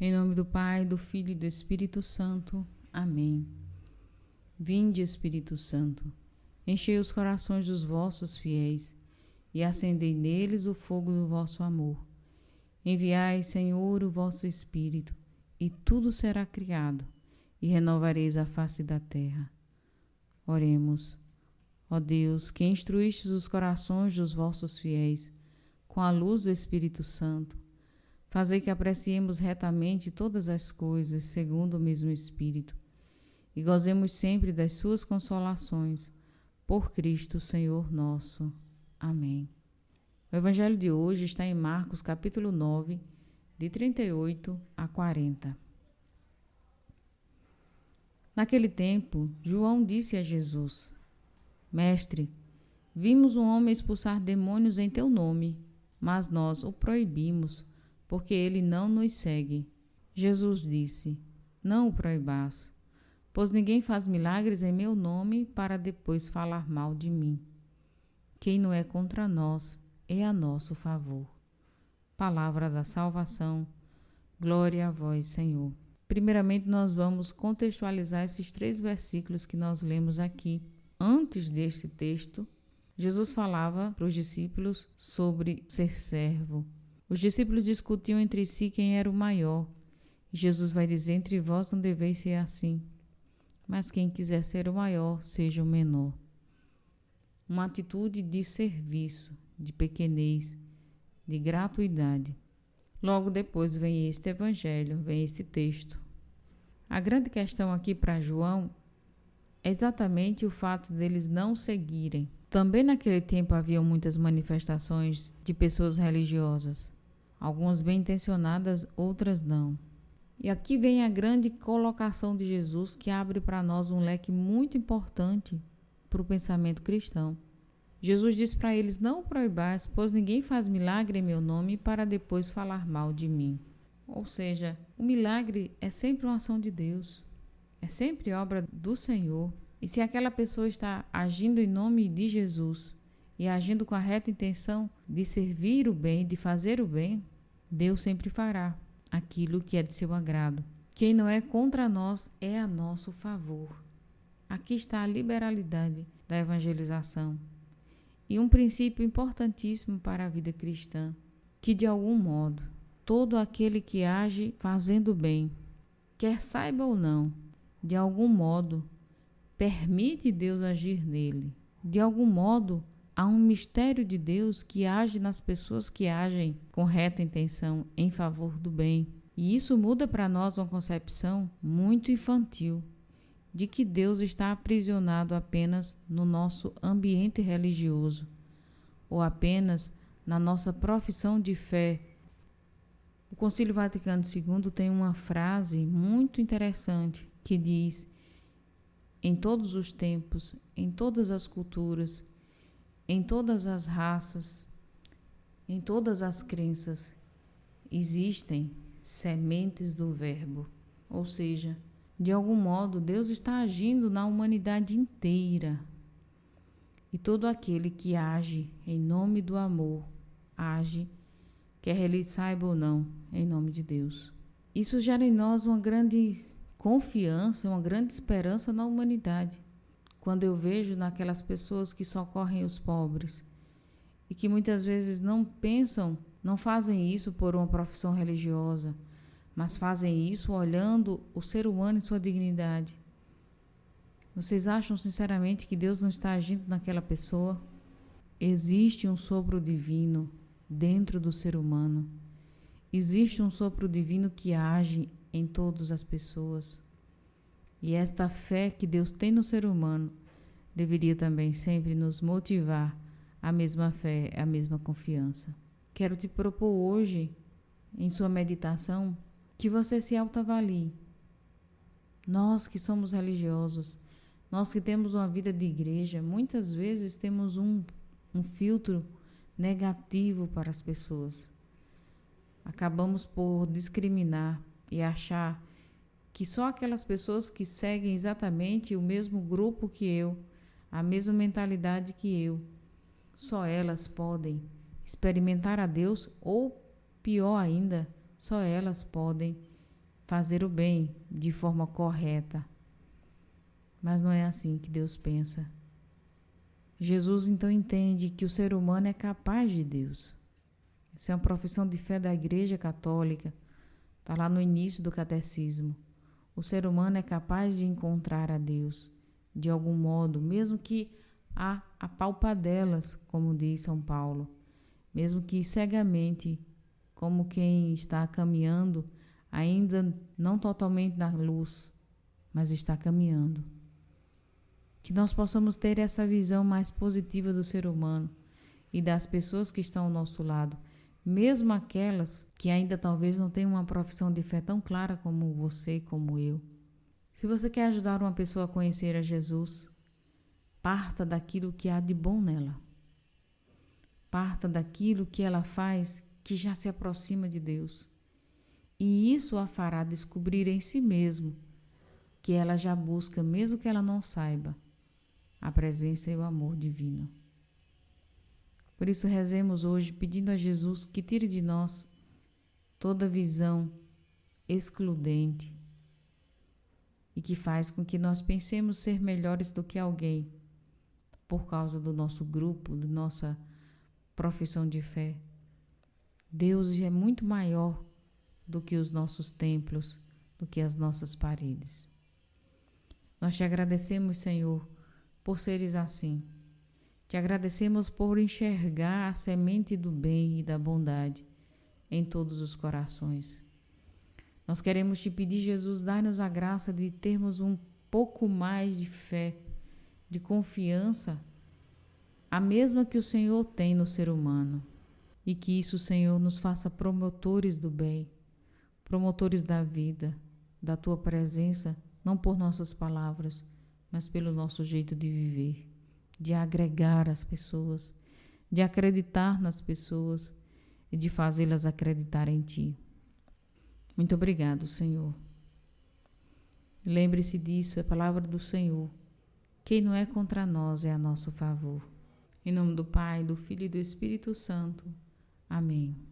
Em nome do Pai, do Filho e do Espírito Santo. Amém. Vinde, Espírito Santo, enchei os corações dos vossos fiéis e acendei neles o fogo do vosso amor. Enviai, Senhor, o vosso Espírito, e tudo será criado, e renovareis a face da terra. Oremos. Ó Deus, que instruístes os corações dos vossos fiéis com a luz do Espírito Santo, fazei que apreciemos retamente todas as coisas segundo o mesmo Espírito e gozemos sempre das suas consolações. Por Cristo, Senhor nosso. Amém. O Evangelho de hoje está em Marcos, capítulo 9, de 38 a 40. Naquele tempo, João disse a Jesus: Mestre, vimos um homem expulsar demônios em teu nome, mas nós o proibimos, porque ele não nos segue. Jesus disse: Não o proibais, pois ninguém faz milagres em meu nome para depois falar mal de mim. Quem não é contra nós é a nosso favor. Palavra da salvação. Glória a vós, Senhor. Primeiramente, nós vamos contextualizar esses 3 versículos que nós lemos aqui. Antes deste texto, Jesus falava para os discípulos sobre ser servo. Os discípulos discutiam entre si quem era o maior. E Jesus vai dizer: entre vós não deveis ser assim, mas quem quiser ser o maior, seja o menor. Uma atitude de serviço, de pequenez, de gratuidade. Logo depois vem este evangelho, vem esse texto. A grande questão aqui para João é exatamente o fato deles não seguirem. Também naquele tempo haviam muitas manifestações de pessoas religiosas, algumas bem intencionadas, outras não. E aqui vem a grande colocação de Jesus, que abre para nós um leque muito importante para o pensamento cristão. Jesus diz para eles: não o proibais, pois ninguém faz milagre em meu nome para depois falar mal de mim. Ou seja, o milagre é sempre uma ação de Deus, é sempre obra do Senhor. E se aquela pessoa está agindo em nome de Jesus e agindo com a reta intenção de servir o bem, de fazer o bem, Deus sempre fará aquilo que é de seu agrado. Quem não é contra nós é a nosso favor. Aqui está a liberalidade da evangelização. E um princípio importantíssimo para a vida cristã, que de algum modo, todo aquele que age fazendo bem, quer saiba ou não, de algum modo, permite Deus agir nele. De algum modo, há um mistério de Deus que age nas pessoas que agem com reta intenção em favor do bem. E isso muda para nós uma concepção muito infantil de que Deus está aprisionado apenas no nosso ambiente religioso ou apenas na nossa profissão de fé. O Concílio Vaticano II tem uma frase muito interessante que diz: em todos os tempos, em todas as culturas, em todas as raças, em todas as crenças, existem sementes do Verbo. Ou seja, de algum modo, Deus está agindo na humanidade inteira. E todo aquele que age em nome do amor, age, quer ele saiba ou não, em nome de Deus. Isso gera em nós uma grande confiança, uma grande esperança na humanidade. Quando eu vejo naquelas pessoas que socorrem os pobres e que muitas vezes não pensam, não fazem isso por uma profissão religiosa, mas fazem isso olhando o ser humano em sua dignidade. Vocês acham sinceramente que Deus não está agindo naquela pessoa? Existe um sopro divino dentro do ser humano. Existe um sopro divino que age em todas as pessoas. E esta fé que Deus tem no ser humano deveria também sempre nos motivar a mesma fé, a mesma confiança. Quero te propor hoje, em sua meditação, que você se autoavalie. Nós que somos religiosos, nós que temos uma vida de igreja, muitas vezes temos um filtro negativo para as pessoas. Acabamos por discriminar e achar que só aquelas pessoas que seguem exatamente o mesmo grupo que eu, a mesma mentalidade que eu, só elas podem experimentar a Deus, ou pior ainda, só elas podem fazer o bem de forma correta. Mas não é assim que Deus pensa. Jesus então entende que o ser humano é capaz de Deus. Essa é uma profissão de fé da Igreja Católica. Está lá no início do catecismo. O ser humano é capaz de encontrar a Deus de algum modo, mesmo que a apalpadelas, como diz São Paulo, mesmo que cegamente, como quem está caminhando, ainda não totalmente na luz, mas está caminhando. Que nós possamos ter essa visão mais positiva do ser humano e das pessoas que estão ao nosso lado, mesmo aquelas que ainda talvez não tenham uma profissão de fé tão clara como você e como eu. Se você quer ajudar uma pessoa a conhecer a Jesus, parta daquilo que há de bom nela. Parta daquilo que ela faz que já se aproxima de Deus. E isso a fará descobrir em si mesmo que ela já busca, mesmo que ela não saiba, a presença e o amor divino. Por isso rezemos hoje pedindo a Jesus que tire de nós toda visão excludente e que faz com que nós pensemos ser melhores do que alguém por causa do nosso grupo, da nossa profissão de fé. Deus é muito maior do que os nossos templos, do que as nossas paredes. Nós te agradecemos, Senhor, por seres assim. Te agradecemos por enxergar a semente do bem e da bondade em todos os corações. Nós queremos te pedir, Jesus, dai-nos a graça de termos um pouco mais de fé, de confiança, a mesma que o Senhor tem no ser humano. E que isso, Senhor, nos faça promotores do bem, promotores da vida, da Tua presença, não por nossas palavras, mas pelo nosso jeito de viver, de agregar as pessoas, de acreditar nas pessoas e de fazê-las acreditar em Ti. Muito obrigado, Senhor. Lembre-se disso, é a palavra do Senhor. Quem não é contra nós é a nosso favor. Em nome do Pai, do Filho e do Espírito Santo. Amém.